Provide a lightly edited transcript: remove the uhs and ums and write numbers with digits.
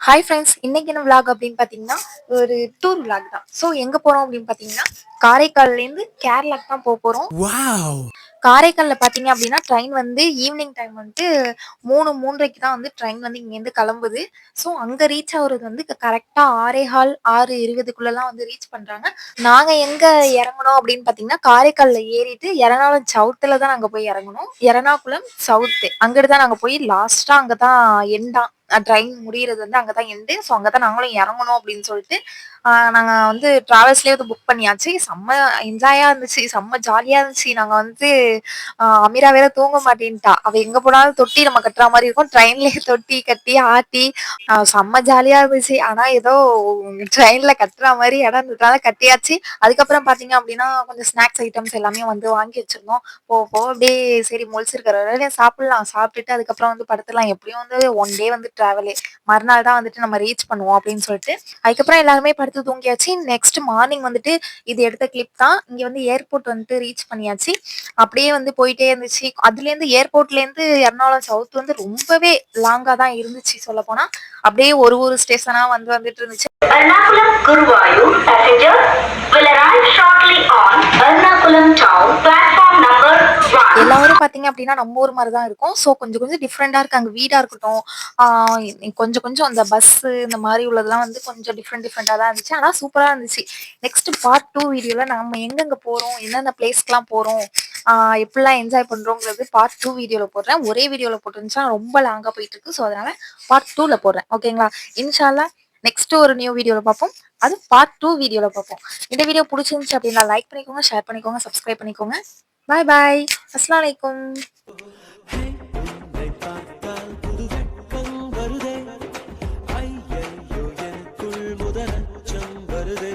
Hi friends, இன்னைக்கு என்ன vlog அப்படின்னு பார்த்தீங்கன்னா ஒரு டூர் விளாக் தான். ஸோ எங்கே போகிறோம் அப்படின்னு பார்த்தீங்கன்னா காரைக்கால்லேருந்து கேரளாக்கு தான் போக போகிறோம். காரைக்காலில் பார்த்தீங்க அப்படின்னா ட்ரெயின் வந்து ஈவினிங் டைம் வந்துட்டு 3:30க்கு தான் வந்து ட்ரெயின் வந்து இங்கேருந்து கிளம்புது. ஸோ அங்கே ரீச் ஆகுறது வந்து கரெக்டாக 6:15 6:20க்குள்ளெல்லாம் வந்து ரீச் பண்ணுறாங்க. நாங்கள் எங்கே இறங்கணும் அப்படின்னு பார்த்தீங்கன்னா காரைக்காலில் ஏறிட்டு எறணாகுளம் சவுத்தில் தான் நாங்கள் போய் இறங்கணும். எறணாகுளம் சவுத்து அங்கிட்டு தான் நாங்கள் போய் லாஸ்ட்டாக அங்கே தான் எண்டாம் ட்ரெயின் முடியிறது வந்து அங்கே தான் எண்டு. ஸோ அங்கே தான் நாங்களும் இறங்கணும் அப்படின்னு சொல்லிட்டு நாங்கள் வந்து ட்ராவல்ஸ்லேயே வந்து புக் பண்ணியாச்சு. செம்ம என்ஜாயாக இருந்துச்சு, செம்ம ஜாலியாக இருந்துச்சு. நாங்கள் வந்து அமீரா வேற தூங்க மாட்டேன்ட்டா. அவள் எங்கே போனாலும் தொட்டி நம்ம கட்டுற மாதிரி இருக்கும். ட்ரெயின்லேயே தொட்டி கட்டி ஆட்டி செம்ம ஜாலியாக இருந்துச்சு. ஆனால் ஏதோ ட்ரெயினில் கட்டுற மாதிரி இடம் இருந்ததுனால கட்டியாச்சு. அதுக்கப்புறம் பார்த்தீங்க அப்படின்னா கொஞ்சம் ஸ்நாக்ஸ் ஐட்டம்ஸ் எல்லாமே வந்து வாங்கி வச்சிருந்தோம். போக அப்படியே சரி முழிச்சிருக்கிற வரையில சாப்பிடலாம், சாப்பிட்டுட்டு அதுக்கப்புறம் வந்து படுத்துலாம். எப்படியும் வந்து ஒன் டே வந்து ட்ராவலே, மறுநாள் தான் வந்துட்டு நம்ம ரீச் பண்ணுவோம் அப்படின்னு சொல்லிட்டு அதுக்கப்புறம் எல்லாருமே படுத்து தூங்கியாச்சு. நெக்ஸ்ட் மார்னிங் வந்துட்டு இது எடுத்த கிளிப் தான். இங்க வந்து ஏர்போர்ட் வந்துட்டு ரீச் பண்ணியாச்சு. அப்படியே வந்து போயிட்டே இருந்துச்சு. அதுலேருந்து ஏர்போர்ட்லேருந்து எர்ணாகுளம் சவுத் வந்து ரொம்பவே லாங்கா தான் இருந்துச்சு சொல்ல போனா. அப்படியே ஒரு ஒரு ஸ்டேஷனா வந்துட்டு இருந்துச்சு. Ernakulam Guruvayur passenger will arrive shortly on Ernakulam town platform number 1. எல்லாரும் பாத்தீங்க அப்படின்னா நம்ம ஊர் மாதிரி தான் இருக்கும். ஸோ கொஞ்சம் கொஞ்சம் டிஃப்ரெண்டா இருக்கு. அங்கே வீடா இருக்கட்டும், கொஞ்சம் கொஞ்சம் அந்த பஸ் இந்த மாதிரி உள்ளதெல்லாம் வந்து கொஞ்சம் டிஃப்ரெண்டா தான் இருந்துச்சு. ஆனால் சூப்பரா இருந்துச்சு. நெக்ஸ்ட் பார்ட் 2 வீடியோல நம்ம எங்கெங்க போறோம், எந்தெந்த பிளேஸ்க்குலாம் போறோம், எப்படிலாம் என்ஜாய் பண்றோங்கிறது பார்ட் 2 வீடியோல போடுறேன். ஒரே வீடியோல போட்டுருந்துச்சுன்னா ரொம்ப லாங்கா போயிட்டு இருக்கு. ஸோ அதனால பார்ட் 2ல போடுறேன். ஓகேங்களா? இன்ஷால்லா நெக்ஸ்ட் ஒரு நியூ வீடியோல பார்ப்போம். அது பார்ட் 2 வீடியோல பார்ப்போம். இந்த வீடியோ பிடிச்சிருந்துச்சு அப்படின்னா லைக் பண்ணிக்கோங்க, ஷேர் பண்ணிக்கோங்க, சப்ஸ்கிரைப் பண்ணிக்கோங்க. பாய் பாய். அஸ்ஸலாமு அலைக்கும். ஐயையோ எனக்குள் முதலச்சம் வருதே